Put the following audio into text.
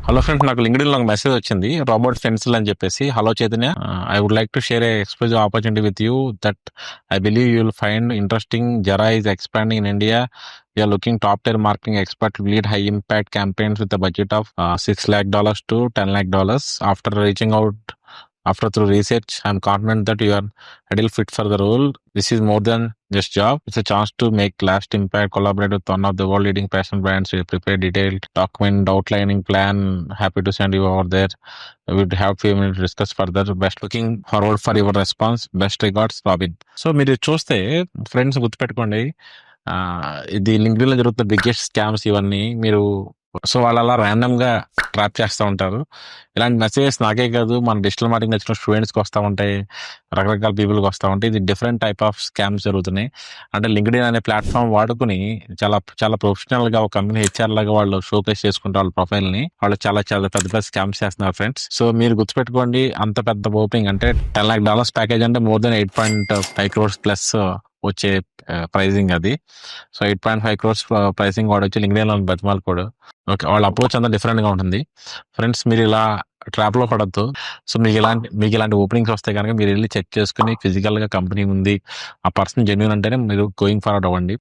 Hello friends, నాకు LinkedIn లో message వచ్చింది రాబర్ట్ ఫెన్సిల్ అని చెప్పేసి. Hello Chaitanya, I would like to share a exclusive opportunity with you that I believe you will find interesting. Zara is expanding in India. We are looking top tier marketing expert to lead high impact campaigns with a budget of $6 lakh to $10 lakh. After reaching out after through research, I'm confident that you are ideal fit for the role. This is more than just job. It's a chance to make last impact, collaborate with one of the world leading fashion brands. We prepare detailed document, outlining plan. Happy to send you over there. We would have few minutes to discuss further. Best looking forward for your response. Best regards, Robin. So మీరు చూస్తే friends గుర్తుపెట్టుకోండి, ఆ, ఇది LinkedIn లో జరుగుతున్న biggest scams ఇవన్నీ. మీరు so వాళ్ళు అలా ర్యాండమ్ గా ట్రాప్ చేస్తూ ఉంటారు. ఇలాంటి మెసేజెస్ నాకే కాదు, మన డిజిటల్ మార్కెటింగ్ నచ్చిన స్టూడెంట్స్కి వస్తూ ఉంటాయి, రకరకాల పీపుల్కి వస్తూ ఉంటాయి. ఇది డిఫరెంట్ టైప్ ఆఫ్ స్కామ్స్ జరుగుతున్నాయి. అంటే లింక్డ్ఇన్ అనే ప్లాట్ఫామ్ వాడుకుని చాలా చాలా ప్రొఫెషనల్ గా ఒక కంపెనీ హెచ్ఆర్ లాగా వాళ్ళు షోకేస్ చేసుకుంటారు వాళ్ళ ప్రొఫైల్ ని. వాళ్ళు చాలా చాలా పెద్ద పెద్ద స్కామ్స్ చేస్తున్నారు ఫ్రెండ్స్. సో మీరు గుర్తుపెట్టుకోండి, అంత పెద్ద ఓపెనింగ్ అంటే $10 lakh ప్యాకేజ్ అంటే మోర్ దెన్ 8.5 crores ప్లస్ వచ్చే ప్రైజింగ్ అది. సో 8.5 crores ప్రైసింగ్ వాడు వచ్చి లింక్డ్ఇన్ లో బతిమాలు కూడా. ఓకే, వాళ్ళ అప్రోచ్ అంతా డిఫరెంట్ గా ఉంటుంది ఫ్రెండ్స్. మీరు ఇలా ట్రాప్ లో పడద్దు. సో మీకు ఇలాంటి ఓపెనింగ్స్ వస్తే కనుక మీరు వెళ్ళి చెక్ చేసుకుని ఫిజికల్ గా కంపెనీ ఉంది, ఆ పర్సన్ జెన్యూన్ అంటేనే మీరు గోయింగ్ ఫార్వర్డ్ అవ్వండి.